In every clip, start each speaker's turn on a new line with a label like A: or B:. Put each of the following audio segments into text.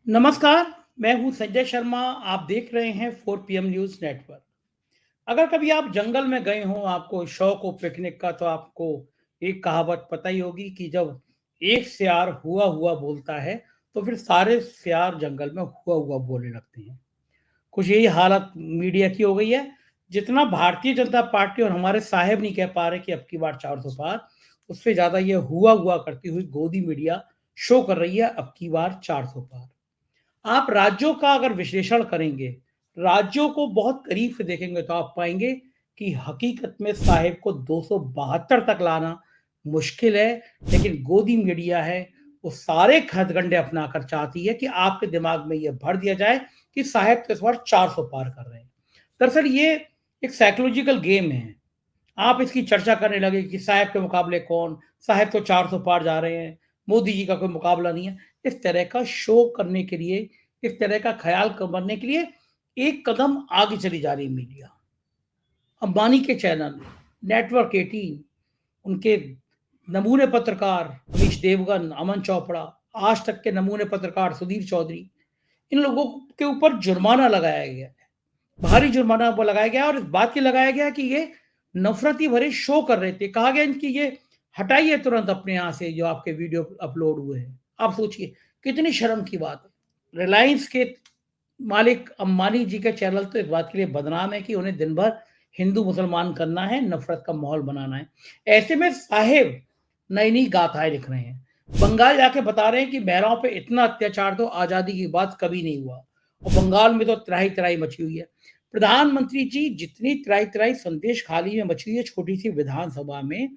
A: नमस्कार, मैं हूं संजय शर्मा। आप देख रहे हैं 4 PM न्यूज़ नेटवर्क। अगर कभी आप जंगल में गए हों, आपको शौक हो पिकनिक का, तो आपको एक कहावत पता ही होगी कि जब एक सियार हुआ हुआ बोलता है, तो फिर सारे सियार जंगल में हुआ हुआ बोलने लगते हैं। कुछ यही हालत मीडिया की हो गई है। जितना भारतीय जनता पार्टी और हमारे साहेब नहीं कह पा रहे कि अब की बार 400 पार, उससे ज़्यादा ये हुआ हुआ करती हुई गोदी मीडिया शो कर रही है अब की बार 400 पार। आप राज्यों का अगर विश्लेषण करेंगे, राज्यों को बहुत करीब से देखेंगे, तो आप पाएँगे कि हकीकत में साहिब को 272 तक लाना मुश्किल है, लेकिन गोदी मीडिया है, वो सारे हथकंडे अपनाकर चाहती है कि आपके दिमाग में ये भर दिया जाए कि साहिब तो इस बार 400 पार कर रहे हैं। दरअसल ये एक साइकोलॉजिकल गेम है। आप इसकी चर्चा करने लगे कि साहब के मुकाबले कौन? साहब तो 400 पार जा रहे हैं, मोदी जी का कोई मुकाबला नहीं है। इस तरह का शो करने के लिए, इस तरह का ख़्याल क बनने के लिए एक कदम आगे चली जा रही है मीडिया। अंबानी के चैनल, नेटवर्क 18, उनके नमूने पत्रकार अमीश देवगन, अमन चोपड़ा, आज तक के नमूने पत्रकार सुधीर चौधरी, इन लोगों के ऊपर जुर्माना लगाया गया है। भारी जुर्माना वो लगाया गया और इस बात के लगाया गया कि ये नफ़रती भरे शो कर रहे थे। कहा गया इनकी ये हटाइए तुरंत अपने यहाँ से जो आपके वीडियो अपलोड हुए हैं। आप सोचिए कितनी शर्म की बात है। रिलायंस के मालिक अंबानी जी का चैनल तो इस बात के लिए बदनाम है कि उन्हें दिन भर हिंदू मुसलमान करना है, नफ़रत का माहौल बनाना है। ऐसे में साहिब नई-नई गाथाएँ लिख रहे हैं। बंगाल जाके बता रहे हैं कि महिलाओं पे इतना अत्याचार तो आज़ादी के बाद कभी नहीं हुआ और बंगाल में तो त्राही-त्राही मची हुई है। प्रधानमंत्री जी जितनी त्राही-त्राही संदेश खाली में मची हुई है छोटी-सी विधानसभा में,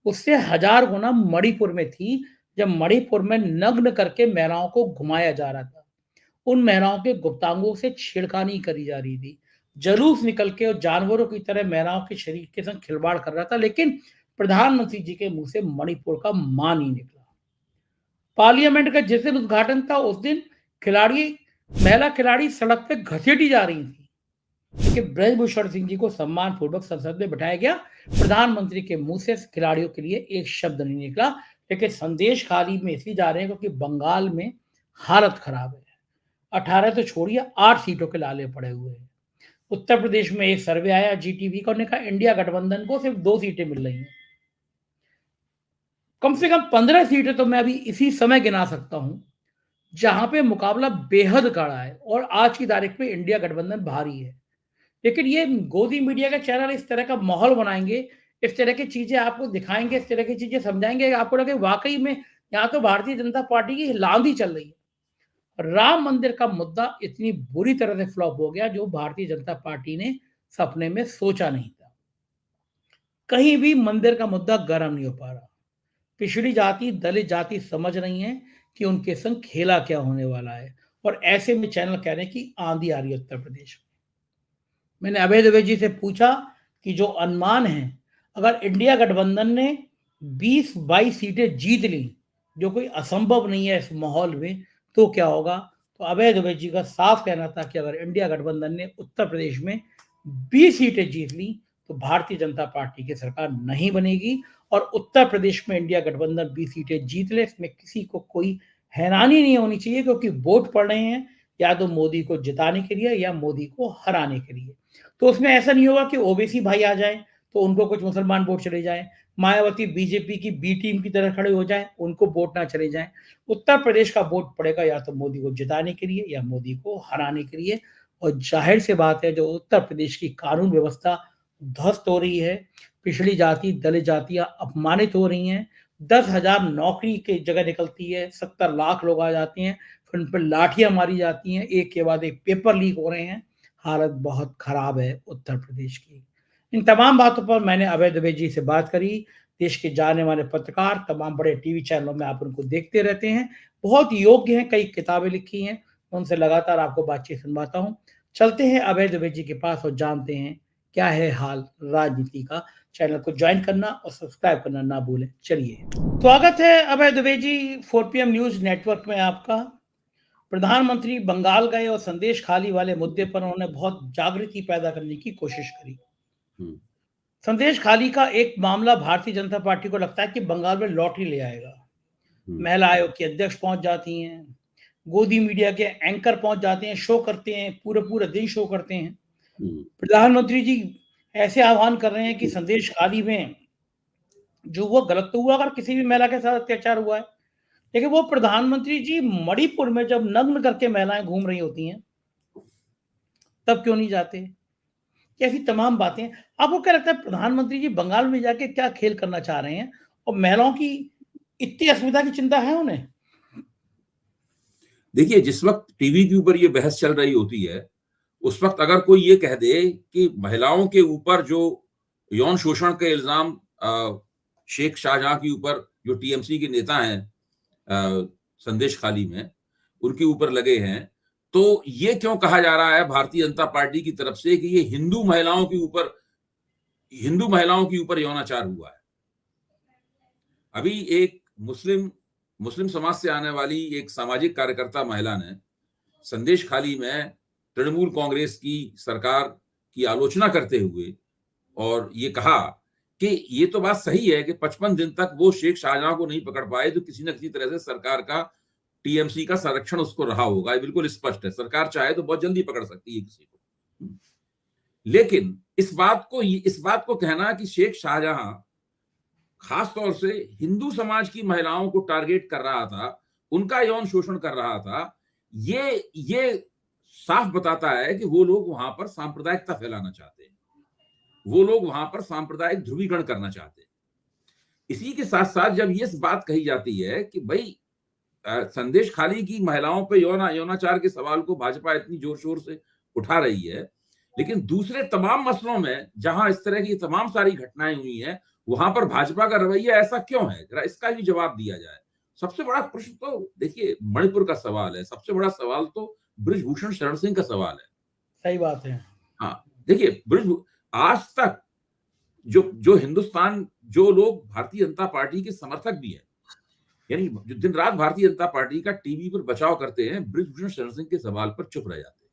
A: उससे हज़ार गुना मणिपुर में थी, जब मणिपुर में नग्न करके महिलाओं को घुमाया जा रहा था। उन महिलाओं के गुप्तांगों से छेड़खानी करी जा रही थी। जुलूस निकल के और जानवरों की तरह महिलाओं के शरीर के संग खिलवाड़ कर रहा था, लेकिन प्रधानमंत्री जी के मुँह से मणिपुर का मान नहीं निकला। पार्लियामेंट का जिस दिन उद्घाटन था, उस दिन खिलाड़ी महिला खिलाड़ी सड़क पे घसीटी जा रही थी। लेकिन ब्रजभूषण सिंह जी को सम्मानपूर्वक संसद में बिठाया गया। प्रधानमंत्री के मुँह से खिलाड़ियों के लिए एक शब्द नहीं निकला, लेकिन संदेश खाली में इसलिए जा रहे हैं क्योंकि बंगाल में हालत खराब है। 18 तो छोड़िए, 8 सीटों के लाले पड़े हुए हैं। उत्तर प्रदेश में एक सर्वे आया जीटीवी का, उन्होंने कहा इंडिया गठबंधन को सिर्फ 2 सीटें मिल रही हैं। कम से कम 15 सीटें तो मैं अभी इसी समय गिना सकता हूँ, जहाँ पे मुकाबला बेहद कड़ा है और आज की तारीख में इंडिया गठबंधन भारी है। लेकिन ये गोदी मीडिया का चैनल इस तरह का माहौल बनाएँगे, इस तरह की चीज़ें आपको दिखाएँगे, इस तरह की चीज़ें समझाएँगे, आपको लगे वाक़ई में यहाँ तो भारतीय जनता पार्टी की लांदी चल रही है। राम मंदिर का मुद्दा इतनी बुरी तरह से फ्लॉप हो गया, जो भारतीय जनता पार्टी ने सपने में सोचा नहीं था। कहीं भी मंदिर का मुद्दा गर्म नहीं हो पा रहा। पिछड़ी जाति, दलित जाति समझ रही हैं कि उनके संग खेला क्या होने वाला है और ऐसे में चैनल कह रहे हैं कि आंधी आ रही है उत्तर प्रदेश में। मैंने अभय दुबे जी से पूछा कि जो अनुमान है, अगर इंडिया गठबंधन ने 20-22 सीटें जीत ली, जो कोई असंभव नहीं है इस माहौल में, तो क्या होगा? तो अभय दुबे जी का साफ कहना था कि अगर इंडिया गठबंधन ने उत्तर प्रदेश में 20 सीटें जीत ली, तो भारतीय जनता पार्टी की सरकार नहीं बनेगी और उत्तर प्रदेश में इंडिया गठबंधन 20 सीटें जीत ले, इसमें किसी को कोई हैरानी नहीं होनी चाहिए, क्योंकि वोट पड़ रहे हैं या तो मोदी को जिताने के लिए या मोदी को हराने के लिए। तो उसमें ऐसा नहीं होगा कि ओबीसी भाई आ जाएँ, तो उनको कुछ मुसलमान वोट चले जाएँ, मायावती बीजेपी की बी टीम की तरह खड़े हो जाएँ, उनको वोट ना चले जाएँ। उत्तर प्रदेश का वोट पड़ेगा या तो मोदी को जिताने के लिए या मोदी को हराने के लिए और ज़ाहिर-सी बात है, जो उत्तर प्रदेश की कानून व्यवस्था ध्वस्त हो रही है, पिछड़ी जाति, दलित जातियाँ अपमानित हो रही हैं, 10,000 नौकरी की जगह निकलती है, 70 लाख लोग आ जाते हैं, फिर उन पे लाठियाँ मारी जाती हैं, एक के बाद एक पेपर लीक हो रहे हैं। हालत बहुत खराब है उत्तर प्रदेश की। इन तमाम बातों पर मैंने अभय दुबे जी से बात करी, देश के जाने-माने पत्रकार, तमाम बड़े टीवी चैनलों में आप उनको देखते रहते हैं, बहुत योग्य हैं, कई किताबें लिखी हैं, उनसे लगातार आपको बातचीत सुनवाता हूँ। चलते हैं अभय दुबे जी के पास और जानते हैं क्या है हाल राजनीति का। चैनल को जॉइन करना और सब्सक्राइब करना ना भूलें। चलिए, स्वागत है अभय Dubey ji 4 PM news network में आपका। प्रधानमंत्री बंगाल गए और संदेश खाली वाले मुद्दे पर उन्होंने बहुत जागृति पैदा करने की कोशिश करी।
B: हुँ,
A: संदेश खाली का एक मामला भारतीय जनता पार्टी को लगता है कि बंगाल में लॉटरी ले आएगा।
B: हुँ,
A: महिला आयोग की अध्यक्ष पहुंच जाती हैं, गोदी मीडिया के एंकर पहुंच जाते हैं, शो करते हैं, पूरे पूरे दिन शो करते हैं। प्रधानमंत्री जी ऐसे आह्वान कर रहे हैं कि संदेश खाली में जो वो गलत तो हुआ अगर किसी भी महिला के साथ अत्याचार हुआ है, लेकिन वो प्रधानमंत्री जी मणिपुर में जब नग्न करके महिलाएं घूम रही होती हैं, तब क्यों नहीं जाते? ऐसी तमाम बातें। आपको क्या लगता है प्रधानमंत्री जी बंगाल में जाके क्या खेल करना चाह रहे हैं और महिलाओं की इतनी असुविधा की चिंता है उन्हें?
B: देखिए, जिस वक्त टीवी के ऊपर ये बहस चल रही होती है, उस वक्त अगर कोई ये कह दे कि महिलाओं के ऊपर जो यौन शोषण के इल्जाम शेख शाहजहां के ऊपर जो टीएमसी के नेता हैं संदेश खाली में उनके ऊपर लगे हैं, तो ये क्यों कहा जा रहा है भारतीय जनता पार्टी की तरफ से कि ये हिंदू महिलाओं के ऊपर यौनाचार हुआ है। अभी एक मुस्लिम समाज से आने वाली एक सामाजिक कार्यकर्ता महिला ने संदेश खाली में तृणमूल कांग्रेस की सरकार की आलोचना करते हुए और ये कहा कि ये तो बात सही है कि 55 दिन तक वो शेख शाहजहां को नहीं पकड़ पाए, तो किसी न किसी तरह से सरकार का टीएमसी का संरक्षण उसको रहा होगा। ये बिल्कुल स्पष्ट है, सरकार चाहे तो बहुत जल्दी पकड़ सकती है किसी को। लेकिन इस बात को कहना कि शेख शाहजहां खास तौर से हिंदू समाज की महिलाओं को टारगेट कर रहा था, उनका यौन शोषण कर रहा था, ये साफ बताता है कि वो लोग वहां पर सांप्रदायिकता फैलाना चाहते हैं, वो लोग वहां पर सांप्रदायिक ध्रुवीकरण करना चाहते हैं। इसी के साथ साथ जब ये बात कही जाती है कि भाई संदेश खाली की महिलाओं पर यौनाचार के सवाल को भाजपा इतनी जोर शोर से उठा रही है, लेकिन दूसरे तमाम मसलों में जहां इस तरह की तमाम सारी घटनाएं हुई हैं, वहां पर भाजपा का रवैया ऐसा क्यों है? जरा इसका भी जवाब दिया जाए। सबसे बड़ा प्रश्न तो देखिए मणिपुर का सवाल है, सबसे बड़ा सवाल तो बृजभूषण शरण सिंह का सवाल है।
A: सही बात है।
B: हाँ, देखिए आज तक जो हिंदुस्तान, जो लोग भारतीय जनता पार्टी के समर्थक भी हैं, यानी जो दिन रात भारतीय जनता पार्टी का टीवी पर बचाव करते हैं, बृजभूषण शरण सिंह के सवाल पर चुप रह जाते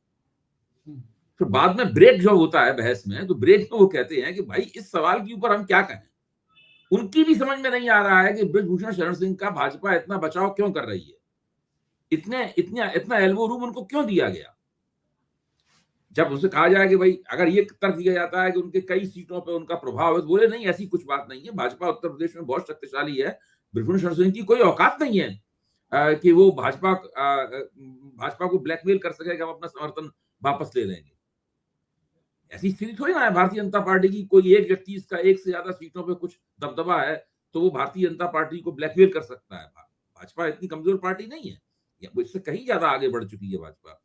B: हैं। फिर बाद में ब्रेक जो होता है बहस में, तो ब्रेक में वो कहते हैं कि भाई इस सवाल के ऊपर हम क्या कहें। उनकी भी समझ में नहीं आ रहा है कि बृजभूषण शरण सिंह का भाजपा इतना बचाव क्यों कर रही है, इतना एल्बो रूम उनको क्यों दिया गया। जब उनसे कहा जाए कि भाई अगर ये तर्क दिया जाता है कि उनके कई सीटों पर उनका प्रभाव है, तो बोले नहीं ऐसी कुछ बात नहीं है, भाजपा उत्तर प्रदेश में बहुत शक्तिशाली है, बृजभूषण शरण सिंह की कोई औकात नहीं है कि वो भाजपा को ब्लैकमेल कर सके कि हम अपना समर्थन वापस ले लेंगे। ऐसी स्थिति थोड़ी ना है भारतीय जनता पार्टी की, कोई एक व्यक्ति इसका एक से ज्यादा सीटों पे कुछ दबदबा है तो वो भारतीय जनता पार्टी को ब्लैकमेल कर सकता है। भाजपा इतनी कमजोर पार्टी नहीं है, या इससे कहीं ज्यादा आगे बढ़ चुकी है भाजपा।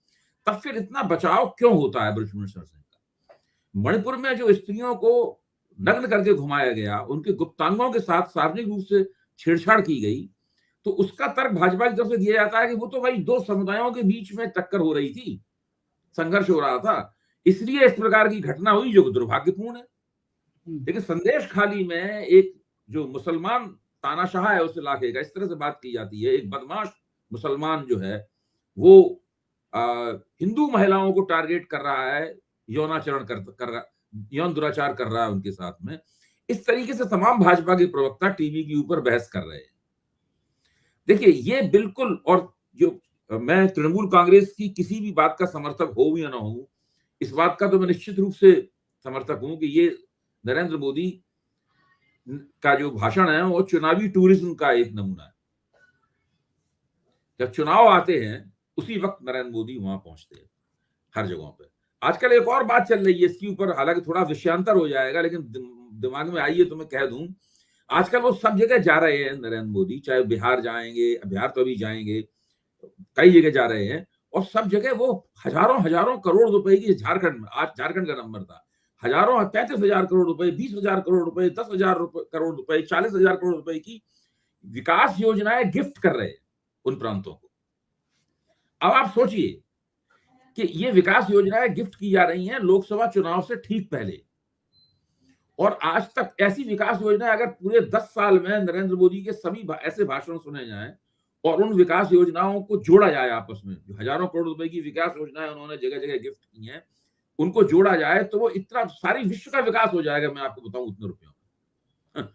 B: तब फिर इतना बचाव क्यों होता है बृजभूषण शरण सिंह का? मणिपुर में जो स्त्रियों को नग्न करके घुमाया गया, उनके गुप्तांगों के साथ सार्वजनिक रूप से छेड़छाड़ की गई, तो उसका तर्क भाजपा की तरफ से दिया जाता है कि वो तो भाई दो समुदायों के बीच में टक्कर हो रही थी, संघर्ष हो रहा था, इसलिए इस प्रकार की घटना हुई, जो दुर्भाग्यपूर्ण है। लेकिन संदेश खाली में एक जो मुसलमान तानाशाह है उस इलाके का, इस तरह से बात की जाती है, एक बदमाश मुसलमान जो है वो हिंदू महिलाओं को टारगेट कर रहा है, यौनाचरण कर रहा, यौन दुराचार कर रहा है उनके साथ में। इस तरीके से तमाम भाजपा के प्रवक्ता टीवी के ऊपर बहस कर रहे हैं। देखिए ये बिल्कुल, और जो मैं तृणमूल कांग्रेस की किसी भी बात का समर्थक हो या ना हो, इस बात का तो मैं निश्चित रूप से समर्थक हूं कि ये नरेंद्र मोदी का जो भाषण है वो चुनावी टूरिज्म का एक नमूना है। जब चुनाव आते हैं उसी वक्त नरेंद्र मोदी वहां पहुंचते हैं हर जगहों पे। आजकल एक और बात चल रही है इसके ऊपर, हालांकि थोड़ा विषयांतर हो जाएगा, लेकिन दिमाग में आई है तो मैं कह दूं। आजकल वो सब जगह जा रहे हैं नरेंद्र मोदी, चाहे बिहार जाएंगे, बिहार तो अभी जाएंगे, कई जगह जा रहे हैं, और सब जगह वो हजारों हजारों करोड़ रुपए की, झारखंड में आज झारखंड का नंबर था, हजारों 35,000 करोड़ रुपए, 20,000 करोड़ रुपए, 10,000 करोड़ रुपए, 40,000 करोड़ रुपए की विकास योजनाएं गिफ्ट कर रहे हैं उन प्रांतों को। अब आप सोचिए कि ये विकास योजनाएं गिफ्ट की जा रही हैं लोकसभा चुनाव से ठीक पहले, और आज तक ऐसी विकास योजनाएं अगर पूरे 10 साल में नरेंद्र मोदी के सभी ऐसे भाषण सुने जाएं और उन विकास योजनाओं को जोड़ा जाए आपस में, जो हजारों करोड़ रुपए की विकास योजनाएं उन्होंने जगह जगह गिफ्ट की हैं, उनको जोड़ा जाए तो वो इतना सारी विश्व का विकास हो जाएगा। मैं आपको बताऊं उतने रुपयों में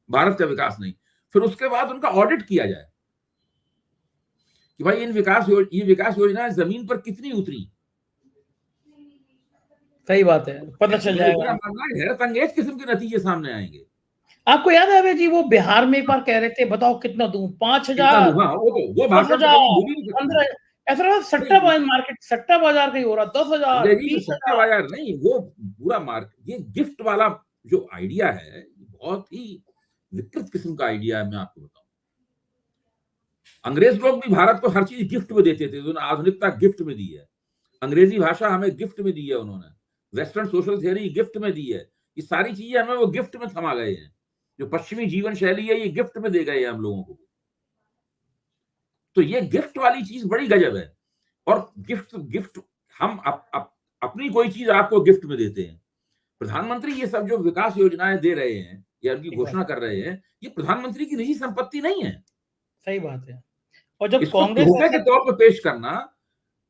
B: भारत का विकास नहीं। फिर उसके बाद उनका ऑडिट किया जाए कि भाई ये विकास योजनाएं जमीन पर कितनी उतरी।
A: सही बात है, पता चल
B: मेरा
A: जाएगा।
B: मानना है हैरत अंगेज किस्म के नतीजे सामने आएंगे।
A: आपको याद है अभय जी, वो बिहार में एक बार कह रहे थे, बताओ कितना दूं,
B: कितना
A: 5,000,
B: दूं, हाँ वो
A: दस
B: भाषण तो कभी
A: हजार
B: भूल ही नहीं सकते।
A: 15, ऐसा लगा
B: नहीं,
A: सट्टा बाजार का ही हो रहा, 10,000,
B: अंग्रेजी में सट्टा
A: 20,000।
B: बाजार नहीं, वो पूरा ये गिफ्ट वाला जो आइडिया है, बहुत ही विकृत किस्म का आइडिया है। मैं आपको बताऊं, अंग्रेज लोग भी भारत को हर चीज गिफ्ट में देते थे, उन्होंने आधुनिकता गिफ्ट में दी है। अंग्रेजी भाषा हमें गिफ्ट में दी है उन्होंने, वेस्टर्न सोशल थियरी गिफ्ट में दी है। ये सारी चीजें हमें वो गिफ्ट में थमा गए हैं। जो पश्चिमी जीवन शैली है, ये गिफ्ट में दे गए हैं हम लोगों को। तो ये गिफ्ट वाली चीज बड़ी गजब है। और गिफ्ट गिफ्ट हम अपनी कोई चीज आपको गिफ्ट में देते हैं। प्रधानमंत्री ये सब जो विकास योजनाएं दे रहे हैं या उनकी
A: सही बात,
B: घोषणा कर रहे हैं, ये प्रधानमंत्री की निजी संपत्ति नहीं है।
A: सही बात है। और जब
B: इसको
A: कांग्रेस
B: तोहफे
A: ऐसा,
B: के तौर पर पेश करना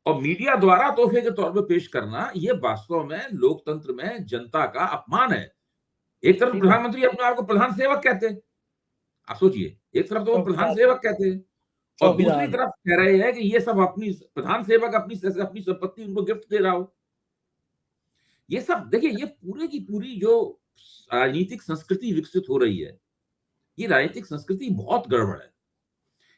B: और मीडिया द्वारा तोहफे के तौर पर पेश करना, ये वास्तव में लोकतंत्र में जनता का अपमान है। एक तरफ
A: सही बात,
B: प्रधानमंत्री अपने आप को प्रधान सेवक कहते हैं, आप सोचिए, एक तरफ तो वो प्रधान
A: चौकीदार,
B: सेवक कहते हैं और दूसरी
A: चौकीदार।
B: तरफ कह रहे हैं कि ये सब अपनी प्रधान सेवक अपनी संपत्ति उनको गिफ्ट दे रहा हो। ये सब देखिए, ये पूरे की पूरी जो राजनीतिक संस्कृति विकसित हो रही है, ये राजनीतिक संस्कृति बहुत गड़बड़ है।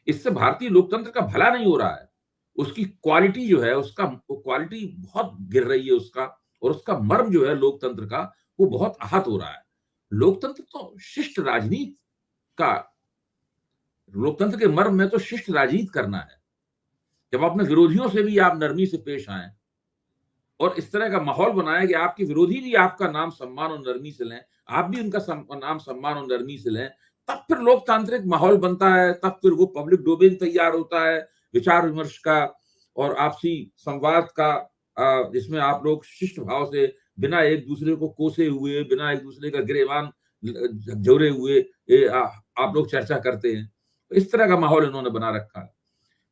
B: इससे भारतीय लोकतंत्र का भला नहीं हो रहा है। उसकी क्वालिटी जो है, उसका क्वालिटी बहुत गिर रही है उसका, और उसका मर्म जो है लोकतंत्र का, वो बहुत आहत हो रहा है। लोकतंत्र तो शिष्ट राजनीति का, लोकतंत्र के मर्म में तो शिष्ट राजनीति करना है। जब अपने विरोधियों से भी आप नरमी से पेश आए और इस तरह का माहौल बनाया कि आपके विरोधी भी आपका नाम सम्मान और नरमी से लें, आप भी उनका नाम सम्मान और नरमी से लें, तब फिर लोकतांत्रिक माहौल बनता है। तब फिर वो पब्लिक डोमेन तैयार होता है विचार विमर्श का और आपसी संवाद का, जिसमें आप लोग शिष्ट भाव से, बिना एक दूसरे को कोसे हुए, बिना एक दूसरे का गिरेबान झकझोरे हुए आप लोग चर्चा करते हैं। इस तरह का माहौल इन्होंने बना रखा है।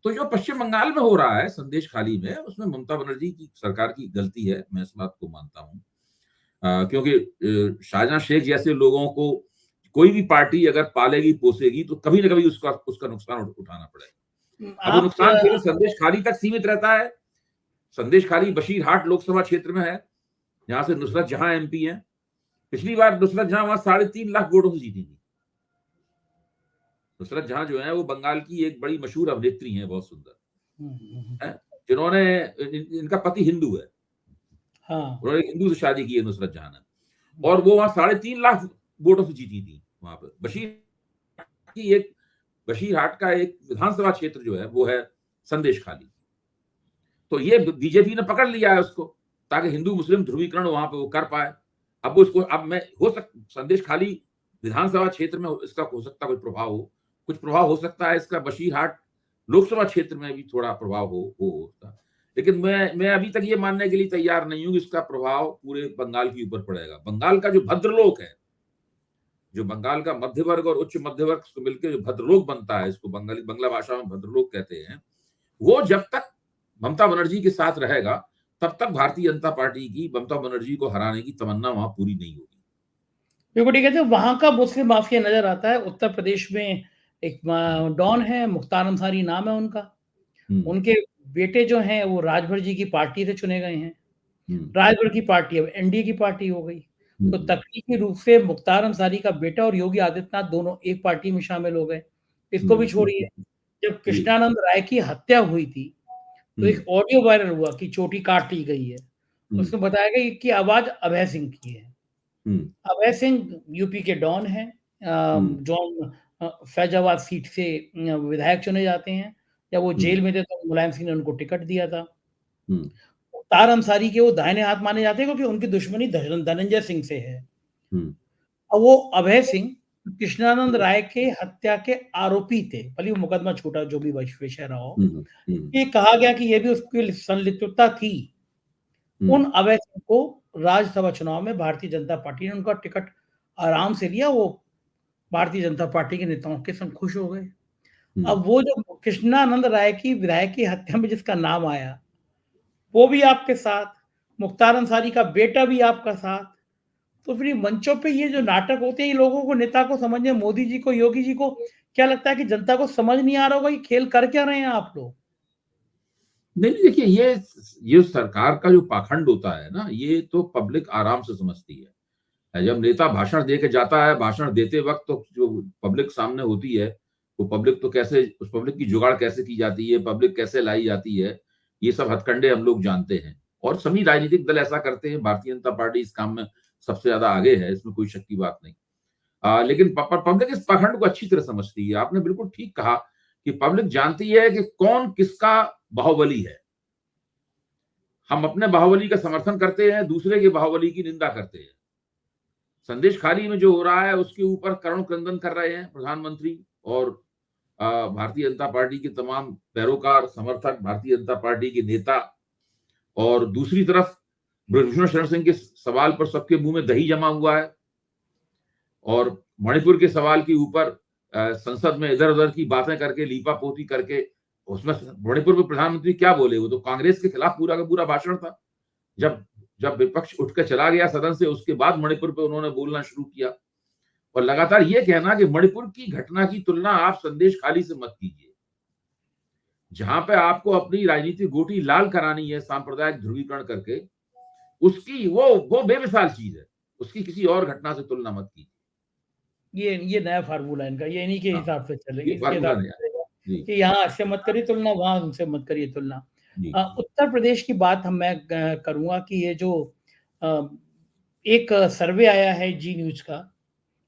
B: तो जो पश्चिम बंगाल में हो रहा है संदेश खाली में, उसमें ममता बनर्जी की सरकार की गलती है, मैं इस बात को मानता हूं। क्योंकि शाहजहां शेख जैसे लोगों को कोई भी पार्टी अगर पालेगी पोसेगी तो कभी ना कभी उसका नुकसान उठाना पड़ेगा। अब वो
A: आप
B: नुकसान केवल संदेश खाली तक सीमित रहता है। संदेश खाली बशीरहाट लोकसभा क्षेत्र में है, जहां से नुसरत जहां एमपी है। पिछली बार नुसरत जहां वहां 3.5 लाख वोटों से जीती थी। नुसरत जहां जो है वो बंगाल की एक बड़ी मशहूर अभिनेत्री है, बहुत सुंदर है, जिन्होंने इनका पति हिंदू है,
A: हाँ,
B: उन्होंने हिंदू से शादी की है नुसरत जहां ने, और वो वहां 3.5 लाख वोटों से जीती थी। वहां पर बशीरहाट का एक विधानसभा क्षेत्र जो है वो है संदेश खाली। तो ये बीजेपी ने पकड़ लिया है उसको, ताकि हिंदू मुस्लिम ध्रुवीकरण वहां पे वो कर पाए। अब उसको, अब मैं संदेश खाली विधानसभा क्षेत्र में इसका हो सकता कोई प्रभाव हो, कुछ प्रभाव हो सकता है इसका बशीरहाट लोकसभा क्षेत्र में भी थोड़ा प्रभाव होता। लेकिन मैं अभी तक ये मानने के लिए तैयार नहीं हूं कि इसका प्रभाव पूरे बंगाल के ऊपर पड़ेगा। बंगाल का जो भद्रलोक है, जो बंगाल का मध्य वर्ग और उच्च मध्य वर्ग को मिलकर जो भद्रलोक बनता है, इसको बंगला भाषा में भद्रलोक कहते हैं, वो जब तक ममता बनर्जी के साथ रहेगा तब तक भारतीय जनता पार्टी की ममता बनर्जी को हराने की तमन्ना वहां पूरी नहीं होगी।
A: बिल्कुल ठीक है। वहां का मुस्लिम माफिया नजर आता है। उत्तर प्रदेश में एक डॉन है, मुख्तार अंसारी नाम है उनका। उनके बेटे जो हैं वो राजभर जी की पार्टी से चुने गए हैं। राजभर की पार्टी अब एनडीए की पार्टी हो गई। तो तकनीकी रूप से मुख्तार अंसारी का बेटा और योगी आदित्यनाथ दोनों एक पार्टी में शामिल हो गए। इसको भी छोड़िए, जब कृष्णानंद राय की हत्या हुई थी तो एक ऑडियो वायरल हुआ कि चोटी काट ली गई है। उसमें बताया गया कि आवाज अभय सिंह की है। अभय सिंह यूपी के डॉन हैं, जो फैजाबाद सीट से विधायक चुने जाते हैं। जब वो जेल में थे तो मुलायम सिंह ने उनको टिकट दिया था। मुख्तार अंसारी के वो दाहिने हाथ माने जाते हैं क्योंकि उनकी दुश्मनी धनंजय सिंह से है। और वो अभय सिंह कृष्णानंद राय के हत्या के आरोपी थे, भले वो मुकदमा छोटा जो भी विषय रहा हो। ये कहा गया कि ये भी उसकी संलिप्तता थी। उन अभय सिंह को राज्यसभा चुनाव में भारतीय जनता पार्टी ने उनका टिकट आराम से लिया। वो भारतीय जनता पार्टी के नेताओं के संग खुश हो गए। अब वो जो कृष्णानंद राय की विधायक की हत्या में जिसका नाम आया वो भी आपके साथ, मुख्तार अंसारी का बेटा भी आपका साथ। तो फिर मंचों पे ये जो नाटक होते हैं, ये लोगों को, नेता को समझने, मोदी जी को, योगी जी को क्या लगता है कि जनता को समझ नहीं आ रहा होगा ये खेल कर क्या रहे हैं आप लोग?
B: नहीं, नहीं, देखिए ये सरकार का जो पाखंड होता है ना, ये तो पब्लिक आराम से समझती है। जब नेता भाषण दे के जाता है, भाषण देते वक़्त तो जो पब्लिक सामने होती है, वो पब्लिक तो कैसे उस पब्लिक की जुगाड़ कैसे की जाती है, पब्लिक कैसे लाई जाती है, ये सब हथकंडे हम लोग जानते हैं। और सभी राजनीतिक दल ऐसा करते हैं, भारतीय जनता पार्टी इस काम में सबसे ज़्यादा आगे है, इसमें कोई शक की बात नहीं। लेकिन पब्लिक इस पाखंड को अच्छी तरह समझती है। आपने बिल्कुल ठीक कहा कि पब्लिक जानती है कि कौन किसका बाहुबली है। हम अपने बाहुबली का समर्थन करते हैं, दूसरे के बाहुबली की निंदा करते हैं। संदेश खाली में जो हो रहा है उसके ऊपर करुण क्रंदन कर रहे हैं प्रधानमंत्री और भारतीय जनता पार्टी के तमाम पैरोकार, समर्थक, भारतीय जनता पार्टी के नेता। और दूसरी तरफ ब्रजभूषण शरण सिंह के सवाल पर सबके मुंह में दही जमा हुआ है और मणिपुर के सवाल के ऊपर संसद में इधर-उधर की बातें करके, लीपापोती करके, उसमें मणिपुर में प्रधानमंत्री क्या बोले? वो तो कांग्रेस के खिलाफ पूरा का पूरा भाषण था। जब जब विपक्ष उठ के चला गया सदन से, उसके बाद मणिपुर पे उन्होंने बोलना शुरू किया और लगातार ये कहना कि मणिपुर की घटना की तुलना आप संदेश खाली से मत कीजिए। जहां पे आपको अपनी राजनीतिक गोटी लाल करानी है सांप्रदायिक ध्रुवीकरण करके, उसकी वो बेमिसाल चीज है। उसकी किसी और घटना से तुलना मत कीजिए।
A: ये नया फार्मूला है इनका, ये इन्हीं के
B: हाँ,
A: हिसाब से चलेगी,
B: ये
A: इसके
B: फार्मूला
A: हिसाब से
B: नया है।
A: चलेगा
B: जी,
A: कि यहाँ से मत करिए तुलना, वहाँ उनसे मत करिए तुलना।
B: जी,
A: उत्तर प्रदेश की बात मैं करूँगा कि ये जो अ, एक सर्वे आया है जी न्यूज़ का,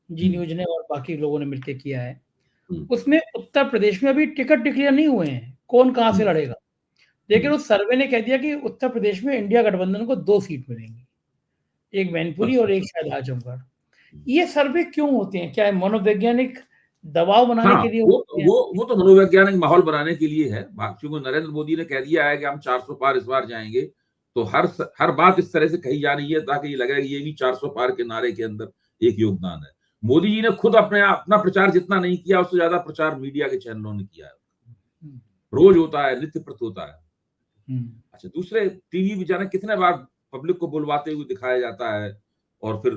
A: जी
B: हुँ,
A: न्यूज़ ने और बाकी लोगों ने मिलके किया है।
B: हुँ,
A: उसमें उत्तर प्रदेश में अभी टिकट डिक्लेयर नहीं हुए हैं, कौन कहाँ से
B: हुँ,
A: लड़ेगा। लेकिन
B: हुँ।
A: उस सर्वे ने कह दिया कि उत्तर प्रदेश में इंडिया गठबंधन को 2 सीट मिलेंगी, एक मैनपुरी
B: अच्छा,
A: और एक
B: अच्छा।
A: शायद आजमगढ़।
B: हुँ।
A: ये सर्वे क्यों होते हैं? क्या मनोवैज्ञानिक दबाव बनाने
B: हाँ,
A: के लिए
B: वो
A: होते हैं?
B: वो तो मनोवैज्ञानिक माहौल बनाने के लिए है। क्योंकि नरेंद्र मोदी ने कह दिया है कि हम 400 पार इस बार जाएँगे, तो हर बात इस तरह से कही जा रही है ताकि ये लगे कि ये भी 400 पार के नारे के अंदर एक योगदान है। मोदी जी ने खुद अपना प्रचार जितना नहीं किया, उससे ज़्यादा प्रचार मीडिया के चैनलों ने किया है।
A: हुँ,
B: रोज़ होता है, नित्य प्रत होता है।
A: हुँ।
B: अच्छा, दूसरे टीवी में जाने कितने बार पब्लिक को बुलवाते हुए दिखाया जाता है और फिर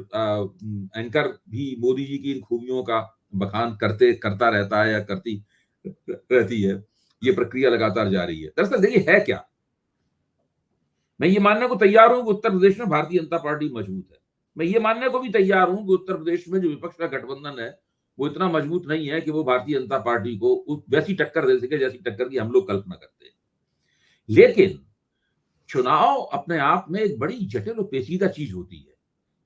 B: एंकर भी मोदी जी की इन खूबियों का बखान करता रहता है या करती रहती है। ये प्रक्रिया लगातार जारी है। दरअसल देखिए है क्या? मैं ये मानने को तैयार हूँ कि उत्तर प्रदेश में भारतीय जनता पार्टी मजबूत है। मैं ये मानने को भी तैयार हूँ कि उत्तर प्रदेश में जो विपक्ष का गठबंधन है, वो इतना मजबूत नहीं है कि वो भारतीय जनता पार्टी को वैसी टक्कर दे सके जैसी टक्कर की हम लोग कल्पना करते हैं। लेकिन चुनाव अपने आप में एक बड़ी जटिल और पेचीदा चीज़ होती है।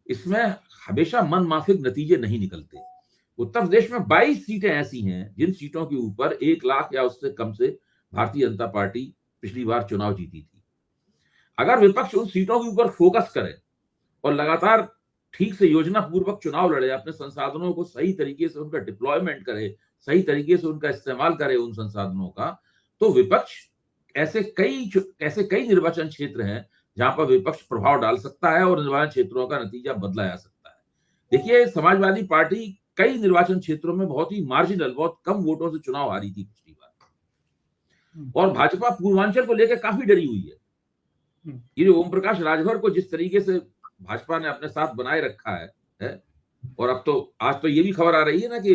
B: इसमें हमेशा मनमाफ़िक नतीजे नहीं निकलते। उत्तर प्रदेश में 22 सीटें ऐसी हैं, जिन सीटों के ऊपर 1 लाख या उससे कम से भारतीय जनता पार्टी पिछली बार चुनाव जीती थी। अगर विपक्ष उन सीटों के ऊपर फ़ोकस करे और लगातार ठीक से योजनापूर्वक चुनाव लड़े, अपने संसाधनों को सही तरीके से उनका डिप्लॉयमेंट करे, सही तरीके से उनका इस्तेमाल करे उन संसाधनों का, तो विपक्ष ऐसे कई निर्वाचन क्षेत्र हैं, जहाँ पर विपक्ष प्रभाव डाल सकता है और निर्वाचन क्षेत्रों का नतीजा बदला जा सकता है। देखिए, समाजवादी पार्टी कई निर्वाचन क्षेत्रों में बहुत ही मार्जिनल, बहुत कम वोटों से चुनाव हारी थी पिछली बार
A: हुँ,
B: और भाजपा पूर्वांचल को लेकर काफ़ी डरी हुई है।
A: हुँ।
B: ये जो ओम प्रकाश राजभर को जिस तरीके से भाजपा ने अपने साथ बनाए रखा है? और अब तो आज तो ये भी खबर आ रही है ना कि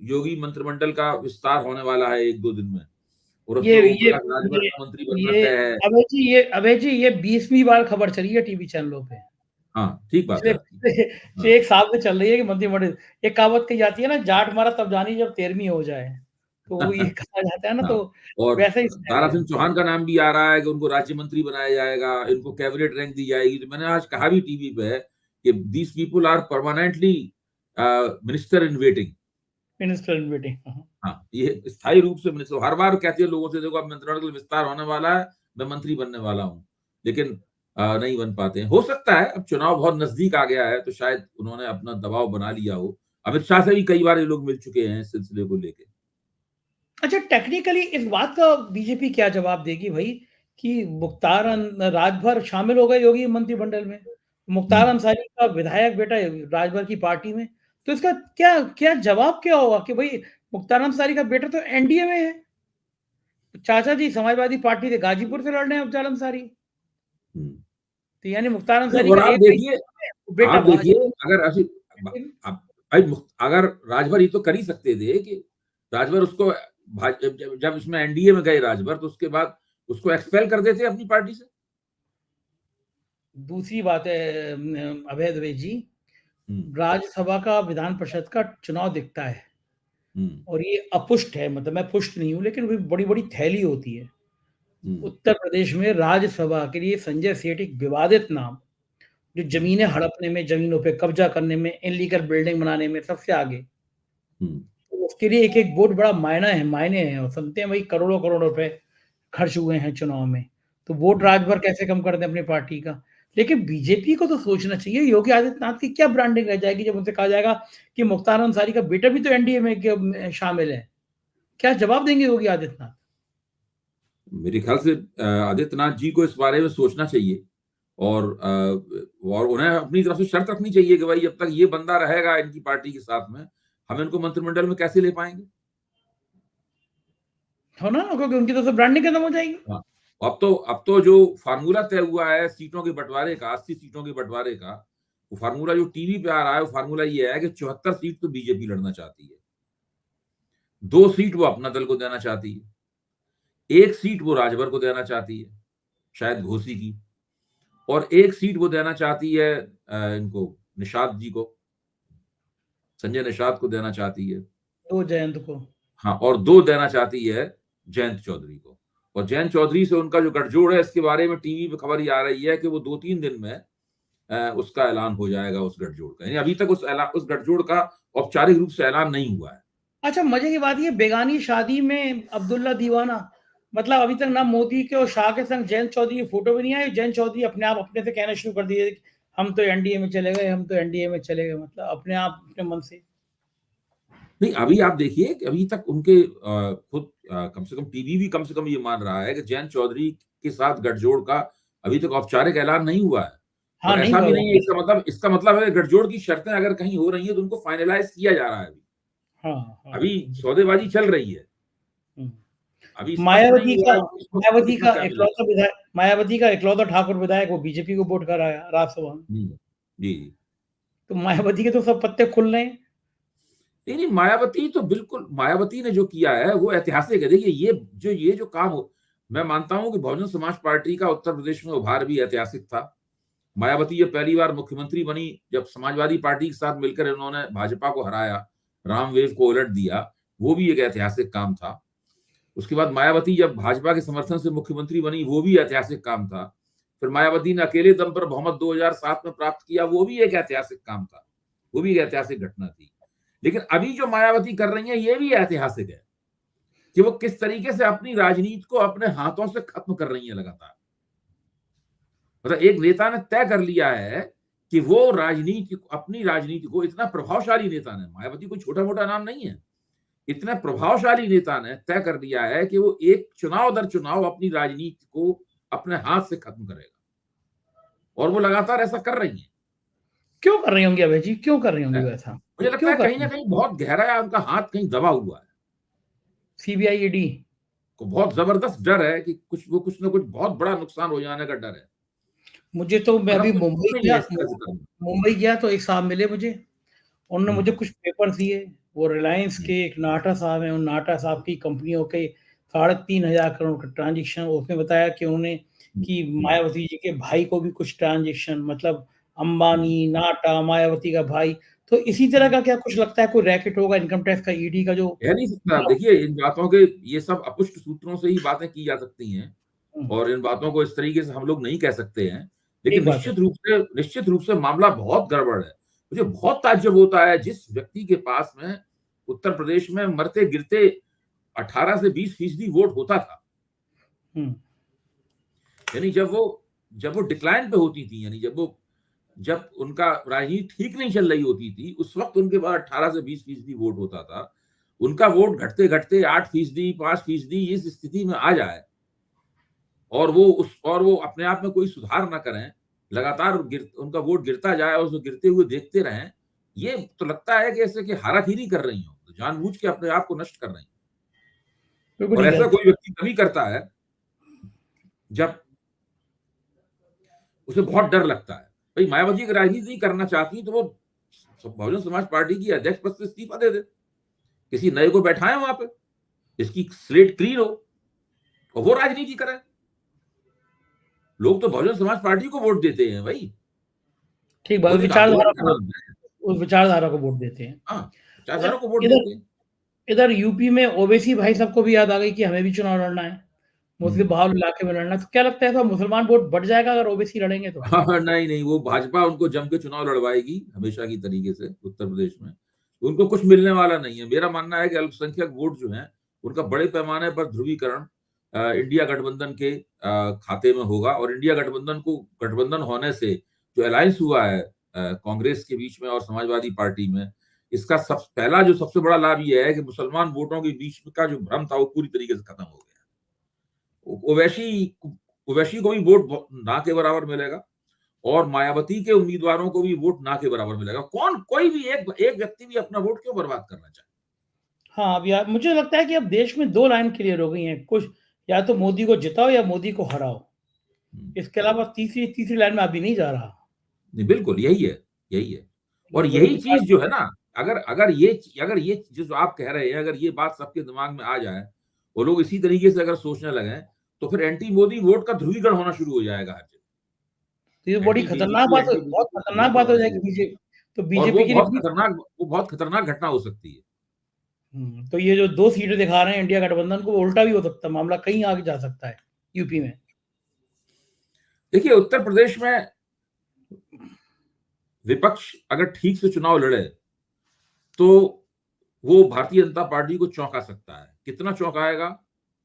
B: योगी मंत्रिमंडल का विस्तार होने वाला है 1-2 दिन में और
A: ये
B: उसमें ओम
A: ये
B: प्रकाश राजभर
A: ये
B: का मंत्री बनना
A: ये
B: तय है।
A: अभय जी ये 20वीं बार खबर चली है टीवी चैनलों पे।
B: हाँ, ठीक बात है
A: पिछले
B: आपकी।
A: पिछले
B: हाँ,
A: 1 साल से चल रही है कि मंत्रिमंडल, एक कहावत कही जाती है ना, जाट मारा तब जानी जब 13वीं हो जाए। तो वो ये कहा जाता है ना,
B: हाँ
A: तो
B: और
A: वैसा ही
B: दारा
A: है।
B: सिंह चौहान का नाम भी आ रहा है कि उनको राज्य मंत्री बनाया जाएगा, इनको कैबिनेट रैंक दी जाएगी। तो मैंने आज कहा भी टीवी पे कि these people are permanently minister in waiting.
A: Minister in waiting. हाँ।
B: हाँ, ये स्थायी रूप से मिनिस्टर हर बार कहती है लोगों से देखो अब मंत्रिमंडल विस्तार होने वाला है, मैं मंत्री बनने वाला हूँ। लेकिन नहीं बन पाते हैं। हो सकता है अब चुनाव बहुत नज़दीक आ गया है तो शायद उन्होंने अपना दबाव बना लिया हो। अमित शाह से भी कई बार ये लोग मिल चुके हैं इस सिलसिले को लेके।
A: अच्छा, टेक्निकली इस बात का बीजेपी क्या जवाब देगी भई कि मुख्तार राजभर शामिल हो गए योगी मंत्रिमंडल में।
B: हुँ।
A: मुख्तार अंसारी का विधायक बेटा राजभर की पार्टी में। तो इसका क्या क्या जवाब क्या होगा कि भई मुख्तार अंसारी का बेटा तो एनडीए में है। चाचा जी समाजवादी पार्टी से गाजीपुर से लड़ रहे हैं अफ़ज़ल अंसारी।
B: हुँ।
A: तो यानी मुख्तार
B: नहीं
A: अंसारी
B: और
A: का एक बेटा
B: आप देखिए
A: भाजपा
B: अगर ऐसी ब
A: में।
B: अब भाई अगर राजभर ये तो कर ही सकते थे कि राजभर उसको जब इसमें एनडीए में गए राजभर तो उसके बाद उसको एक्सपेल कर देते अपनी पार्टी से।
A: दूसरी बात है अभय द्विवेदी जी, राज्यसभा का विधान परिषद का चुनाव दिखता है और ये अपुष्ट है, मतलब मैं पुष्ट नहीं हूँ, लेकिन वो बड़ी-बड़ी थैली होती है। उत्तर प्रदेश में राज्यसभा के लिए संजय सेठ एक विवादित नाम, जो ज़मीनें हड़पने में, ज़मीनों पे कब्ज़ा करने में, इल्लीगल बिल्डिंग बनाने में सबसे आगे। तो उसके लिए एक-एक वोट बड़ा मायने हैं और सुनते हैं भाई करोड़ों-करोड़ रुपए खर्च हुए हैं चुनाव में। तो वोट रात भर कैसे कम कर दें अपनी पार्टी का। लेकिन बीजेपी को तो सोचना चाहिए, योगी आदित्यनाथ की क्या ब्रांडिंग रह जाएगी जब उनसे कहा जाएगा कि मुख्तार अंसारी का बेटा भी तो एनडीए में शामिल है। क्या जवाब देंगे योगी आदित्यनाथ?
B: मेरे ख्याल से आदित्यनाथ जी को इस बारे में सोचना चाहिए और उन्हें अपनी तरफ से शर्त रखनी चाहिए कि भाई जब तक ये बंदा रहेगा इनकी पार्टी के साथ में, हम इनको मंत्रिमंडल में कैसे ले पाएंगे।
A: हो ना? क्योंकि उनकी तरफ से ब्रांडिंग खत्म हो जाएगी।
B: हाँ, अब तो जो फार्मूला तय हुआ है सीटों के बंटवारे का, 80 सीटों के बंटवारे का, वो फार्मूला जो टीवी पे आ रहा है, वो फार्मूला ये है कि 74 सीट तो बीजेपी लड़ना चाहती है, 2 सीट वो अपना दल को देना चाहती है, 1 सीट वो राजभर को देना चाहती है, शायद घोसी की, और 1 सीट वो देना चाहती है इनको निषाद जी को, संजय निषाद को देना चाहती है।
A: तो जयंत को।
B: हाँ, और 2 देना चाहती है जयंत चौधरी को। और जयंत चौधरी से उनका जो गठजोड़ है, इसके बारे में टीवी पे खबर ये आ रही है कि वो 2-3 दिन में उसका ऐलान हो जाएगा, उस गठजोड़ का। यानी अभी तक उस गठजोड़ का औपचारिक रूप से ऐलान नहीं हुआ है।
A: अच्छा, मजे की बात ये बेगानी शादी में अब्दुल्ला दीवाना, मतलब अभी तक ना मोदी के और शाह के संग जयंत चौधरी की फोटो भी नहीं आई। जयंत चौधरी अपने आप अपने से कहना शुरू कर दिए हम तो एनडीए में चले गए, हम तो एनडीए में चले गए, मतलब अपने आप अपने मन से।
B: नहीं, अभी आप देखिए कि अभी तक उनके खुद कम से कम टीवी भी कम से कम ये मान रहा है कि जयंत चौधरी के साथ गठजोड़ का अभी तक औपचारिक ऐलान नहीं हुआ है।
A: हाँ,
B: और
A: नहीं
B: ऐसा
A: हुआ
B: भी
A: वो।
B: नहीं है, इसका मतलब है गठजोड़ की शर्तें अगर कहीं हो रही हैं तो उनको फाइनलाइज किया जा रहा है अभी।
A: हाँ, हाँ।
B: अभी सौदेबाजी चल रही है।
A: हुँ।
B: अभी स्पष्ट नहीं हुआ है कि इसको कितना क्या मिलेगा।
A: मायावती का इकलौता ठाकुर विधायक वो बीजेपी को वोट कराया राज्यसभा में।
B: जी, जी।
A: तो मायावती के तो सब पत्ते खुल रहे हैं।
B: नहीं, नहीं, मायावती तो बिल्कुल, मायावती ने जो किया है वो ऐतिहासिक है। देखिए ये जो काम हो, मैं मानता हूँ कि बहुजन समाज पार्टी का उत्तर प्रदेश में उभार भी ऐतिहासिक था। मायावती जब पहली बार मुख्यमंत्री बनी, जब समाजवादी पार्टी के साथ मिलकर इन्होंने भाजपा को हराया, रामवेव को उलट दिया, वो भी एक ऐतिहासिक काम था। उसके बाद मायावती जब भाजपा के समर्थन से मुख्यमंत्री बनी, वो भी ऐतिहासिक काम था। फिर मायावती ने अकेले दम पर बहुमत 2007 में प्राप्त किया, वो भी एक ऐतिहासिक काम था। वो भी एक ऐतिहासिक घटना थी। लेकिन अभी जो मायावती कर रही है, ये भी ऐतिहासिक है कि वो किस तरीके से अपनी राजनीति को अपने हाथों से खत्म कर रही है लगातार। मतलब एक नेता ने तय कर लिया है कि वो अपनी राजनीति को, इतना प्रभावशाली नेता ने, मायावती कोई छोटा मोटा नाम नहीं है, इतने प्रभावशाली नेता ने तय कर लिया है कि वो एक चुनाव दर चुनाव अपनी राजनीति को अपने हाथ से खत्म करेगा, और वो लगातार ऐसा कर रही है।
A: क्यों कर रही होंगी अभय जी? क्यों कर रही होंगी वैसा?
B: मुझे लगता
A: क्यों
B: है
A: कर
B: कहीं
A: रही
B: ना
A: हैं?
B: कहीं बहुत गहरा उनका हाथ कहीं दबा हुआ है।
A: CBI, ED?
B: को बहुत जबरदस्त डर है कि कुछ ना कुछ बहुत बड़ा नुकसान हो जाने का डर है।
A: मुझे तो मैं
B: मतलब
A: अभी
B: कुछ नहीं है इस तरह से करना।
A: मुंबई गया तो एक साहब मिले मुझे। उन्होंने मुझे
B: हम्म,
A: कुछ पेपर दिए। वो रिलायंस
B: हम्म,
A: के एक नाटा साहब हैं, उन नाटा साहब की कंपनियों के 3,500 करोड़ का ट्रांज़ैक्शन, उसमें बताया कि उन्होंने
B: हम्म,
A: कि
B: हम्म,
A: मायावती जी के भाई को भी कुछ ट्रांज़ैक्शन, मतलब
B: हम्म,
A: अंबानी, नाटा, मायावती का भाई। तो इसी तरह
B: हम्म।
A: का क्या कुछ लगता है कोई रैकेट होगा इनकम टैक्स का, ईडी का जो।
B: कह नहीं सकता। देखिए, इन बातों के, ये सब अपुष्ट सूत्रों से ही बातें की जा सकती हैं,
A: हुँ,
B: और इन बातों को इस तरीके से हम लोग नहीं कह सकते हैं।
A: सही
B: लेकिन
A: बात है।
B: निश्चित रूप से मामला बहुत गड़बड़ है। मुझे बहुत ताज्जुब होता है जिस व्यक्ति के पास में उत्तर प्रदेश में मरते गिरते 18 से 20% वोट होता था।
A: हुँ,
B: यानी जब वो डिक्लाइन पे होती थी, यानी जब उनका राजनीति ठीक नहीं चल रही होती थी, उस वक्त उनके पास 18 से 20% वोट होता था। उनका वोट घटते घटते 8%, 5% इस स्थिति में आ जाए, और वो अपने आप में कोई सुधार ना करें, लगातार उनका वोट गिरता जाए और उसको गिरते हुए देखते रहें, ये तो लगता है कि ऐसे कि हाराखीरी कर रही हो, तो जानबूझ के अपने आप को नष्ट कर रही हैं।
A: बिल्कुल
B: और
A: ठीक
B: ऐसा
A: है।
B: कोई व्यक्ति तभी करता है जब उसे बहुत डर लगता है। भाई, मायावती अगर राजनीति नहीं करना चाहती तो वो बहुजन समाज पार्टी की अध्यक्ष पद से इस्तीफा दे दे, किसी नए को बैठाएं वहां पे, जिसकी स्लेट क्लीन हो, और वो राजनीति करे। लोग तो बहुजन समाज पार्टी को वोट देते हैं भाई।
A: ठीक बात,
B: वो तो एक आंदोलन का नाम है।
A: उस विचारधारा को वोट देते हैं।
B: हाँ,
A: अच्छा,
B: विचारधारा को वोट
A: इधर
B: देते हैं।
A: इधर यूपी में ओवैसी भाई साहब को भी याद आ गई कि हमें भी चुनाव लड़ना है, मुस्लिम
B: हम्म।
A: बहुल इलाके में लड़ना है, तो क्या लगता है ऐसा मुसलमान वोट बढ़ जाएगा अगर ओवैसी लड़ेंगे तो?
B: हाँ, नहीं नहीं, वो भाजपा उनको जम के चुनाव लड़वाएगी हमेशा की तरीके से उत्तर प्रदेश में। उनको कुछ मिलने वाला नहीं है। मेरा मानना है कि अल्पसंख्यक वोट जो है उनका बड़े पैमाने पर ध्रुवीकरण इंडिया गठबंधन के खाते में होगा, और इंडिया गठबंधन होने से जो अलायंस हुआ है कांग्रेस के बीच में और समाजवादी पार्टी में, इसका पहला जो सबसे बड़ा लाभ यह है कि मुसलमान वोटों के बीच का जो भ्रम था वो पूरी तरीके से खत्म हो गया। ओवैसी ओवैसी को भी वोट ना के बराबर मिलेगा, और मायावती के उम्मीदवारों को भी वोट ना के बराबर मिलेगा। कोई भी एक व्यक्ति भी अपना वोट क्यों बर्बाद करना चाहे?
A: हाँ, अब यार मुझे लगता है कि अब देश में 2 लाइन क्लियर हो गई हैं, कुछ या तो मोदी को जिताओ या मोदी को हराओ। इसके अलावा तीसरी तीसरी लाइन में अभी नहीं जा रहा।
B: नहीं, बिल्कुल यही है, यही है। और
A: वही
B: यही
A: विचार।
B: चीज जो है ना, अगर ये जो आप कह रहे हैं, अगर ये बात सबके दिमाग में आ जाए और लोग इसी तरीके से अगर सोचने लगे, तो फिर एंटी मोदी वोट का ध्रुवीकरण होना शुरू हो जाएगा हर जगह।
A: तो ये बड़ी
B: एंटी
A: खतरनाक
B: बीजेपी,
A: बात
B: एंटी
A: बहुत
B: बीजेपी
A: खतरनाक
B: वोट
A: बात हो
B: होना
A: जाएगी
B: शुरू हो जाएगा।
A: बीजेपी, तो
B: और
A: बीजेपी के लिए भी।
B: वो बहुत खतरनाक घटना हो सकती है।
A: तो ये जो 2 सीटें दिखा रहे हैं इंडिया गठबंधन को, वो उल्टा भी हो सकता है, मामला कहीं आगे जा सकता है यूपी में।
B: देखिए, उत्तर प्रदेश में विपक्ष अगर ठीक से चुनाव लड़े तो वो भारतीय जनता पार्टी को चौंका सकता है। कितना चौंकाएगा,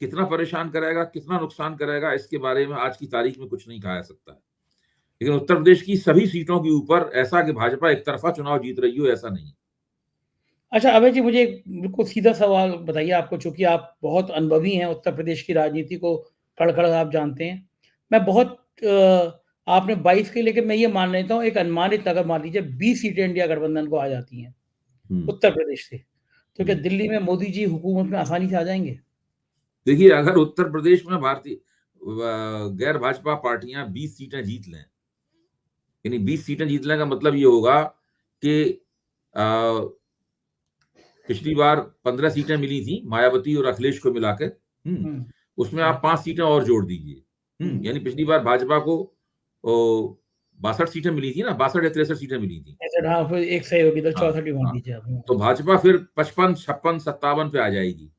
B: कितना परेशान करेगा, कितना नुकसान करेगा, इसके बारे में आज की तारीख में कुछ नहीं कहा जा सकता है। लेकिन उत्तर प्रदेश की सभी सीटों के ऊपर ऐसा कि भाजपा एक तरफा चुनाव जीत रही हो, ऐसा नहीं।
A: अच्छा अभय जी, मुझे एक बिल्कुल सीधा सवाल बताइए, आपको चूंकि आप बहुत अनुभवी हैं उत्तर प्रदेश की राजनीति को, कड़-कड़ आप जानते हैं। मैं बहुत आपने 22 के लेके मैं ये मान लेता हूँ, एक अनुमानित अगर मान लीजिए 20 सीटें इंडिया गठबंधन को आ जाती हैं
B: हम्म।
A: उत्तर प्रदेश से, तो क्या
B: हम्म।
A: दिल्ली में मोदी जी हुकूमत में आसानी से आ जाएँगे?
B: देखिए, अगर उत्तर प्रदेश में भारतीय गैर भाजपा पार्टियां 20 सीटें जीत लें, यानी 20 सीटें जीतने का मतलब ये होगा कि पिछली बार 15 सीटें मिली थी मायावती और अखिलेश को मिलाकर।
A: हुँ,
B: उसमें आप 5 सीटें और जोड़ दीजिए।
A: हुँ।
B: यानी पिछली बार भाजपा को 62 सीटें मिली थी ना, 62 या 63 सीटें मिली थी।
A: ऐसे हाँ, फिर एक सही होगी तो
B: हाँ,
A: 64 ही मान
B: हाँ।
A: लीजिए आप। हुँ,
B: तो भाजपा फिर 55, 56, 57 पे आ जाएगी।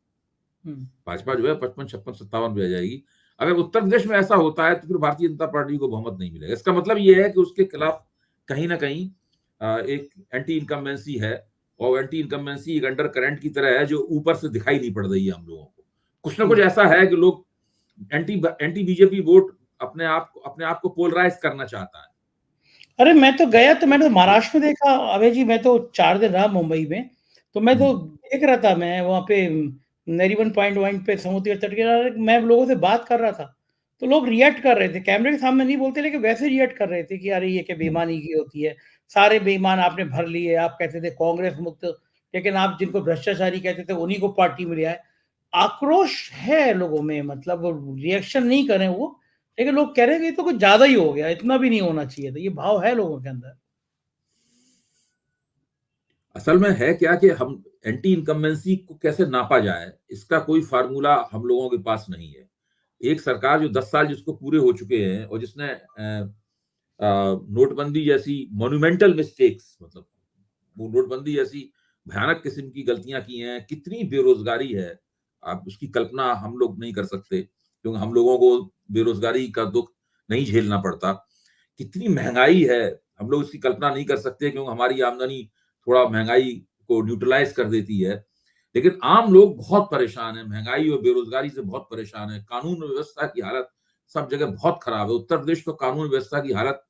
A: हुँ।
B: भाजपा जो है 55, 56, 57 पे आ जाएगी। अगर उत्तर प्रदेश में ऐसा होता है तो फिर भारतीय जनता पार्टी को बहुमत नहीं मिलेगा। इसका मतलब ये है कि उसके खिलाफ कहीं न कहीं एक एंटी इनकम्बेंसी है, और एंटी इनकम्बेंसी एक अंडर करंट की तरह है जो ऊपर से दिखाई नहीं पड़ रही है हम लोगों को। कुछ ना कुछ
A: हुँ।
B: ऐसा है कि लोग एंटी बीजेपी वोट अपने आप को पोलराइज करना चाहता है।
A: अरे मैं तो गया, तो मैंने तो महाराष्ट्र में देखा अभय जी, मैं तो 4 दिन रहा मुंबई में, तो मैं तो
B: हुँ।
A: देख रहा था, मैं वहाँ पे नरीमन पॉइंट वॉइंट पे समुद्र के तट किनारे मैं लोगों से बात कर रहा था, तो लोग रिएक्ट कर रहे थे, कैमरे के सामने नहीं बोलते लेकिन वैसे रिएक्ट कर रहे थे कि अरे ये क्या
B: हुँ।
A: बेईमानी की होती है, सारे बेईमान आपने भर लिए, आप कहते थे कांग्रेस मुक्त, लेकिन आप जिनको भ्रष्टाचारी कहते थे उन्हीं को पार्टी में लिया है। आक्रोश है लोगों में, मतलब रिएक्शन नहीं कर रहे हैं वो, लेकिन लोग कह रहे हैं कि ये तो कुछ ज़्यादा ही हो गया, इतना भी नहीं होना चाहिए था। ये भाव है लोगों के अंदर।
B: असल में है क्या कि हम एंटी इनकम्बेंसी को कैसे नापा जाए, इसका कोई फार्मूला हम लोगों के पास नहीं है। एक सरकार जो 10 साल जिसको पूरे हो चुके हैं और जिसने नोटबंदी जैसी मॉन्यूमेंटल मिस्टेक्स, मतलब वो नोटबंदी जैसी भयानक किस्म की गलतियां की हैं, कितनी बेरोजगारी है, आप उसकी कल्पना हम लोग नहीं कर सकते, क्योंकि हम लोगों को बेरोजगारी का दुख नहीं झेलना पड़ता। कितनी महंगाई है, हम लोग इसकी कल्पना नहीं कर सकते, क्योंकि हमारी आमदनी थोड़ा महंगाई को न्यूट्रलाइज कर देती है। लेकिन आम लोग बहुत परेशान हैं, महंगाई और बेरोजगारी से बहुत परेशान हैं। कानून व्यवस्था की हालत सब जगह बहुत खराब है। उत्तर प्रदेश तो कानून व्यवस्था की हालत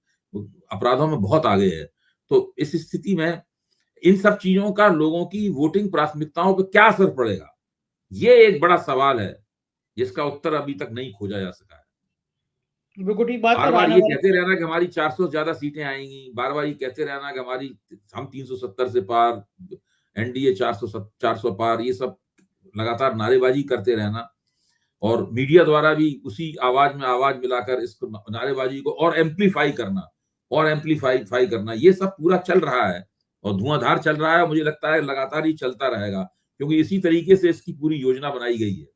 B: अपराधों में बहुत आगे है। तो इस स्थिति में इन सब चीजों का लोगों की वोटिंग प्राथमिकताओं पर क्या असर पड़ेगा, ये एक बड़ा सवाल है जिसका उत्तर अभी तक नहीं खोजा जा सका है।
A: बिल्कुल ठीक बात है,
B: बार
A: और
B: बार
A: आने
B: ये
A: वाले
B: कहते रहना कि हमारी 400 से ज्यादा सीटें आएंगी, बार बार ये कहते रहना कि हम 370 से पार, एनडीए 400 पार, ये सब लगातार नारेबाजी करते रहना, और मीडिया द्वारा भी उसी आवाज में आवाज मिलाकर इसको नारेबाजी को और एम्पलीफाई करना, ये सब पूरा चल रहा है और धुआंधार चल रहा है। मुझे लगता है लगातार ही चलता रहेगा, क्योंकि इसी तरीके से इसकी पूरी योजना बनाई गई है।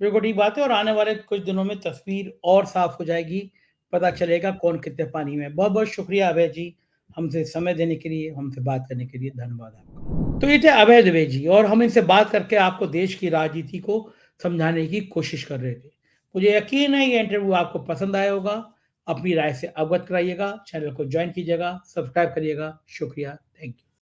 A: बिल्कुल ठीक बात है और आने वाले कुछ दिनों में तस्वीर और साफ हो जाएगी, पता चलेगा कौन कितने पानी में है। बहुत-बहुत शुक्रिया अभय जी, हमसे समय देने के लिए, हमसे बात करने के लिए धन्यवाद आपका। तो ये थे अभय द्विवेदी जी और हम इनसे बात करके आपको देश की राजनीति को समझाने की कोशिश कर रहे थे। मुझे यकीन है ये इंटरव्यू आपको पसंद आया होगा, अपनी राय से अवगत कराइएगा, चैनल को जॉइन कीजिएगा, सब्सक्राइब करिएगा। शुक्रिया, थैंक यू।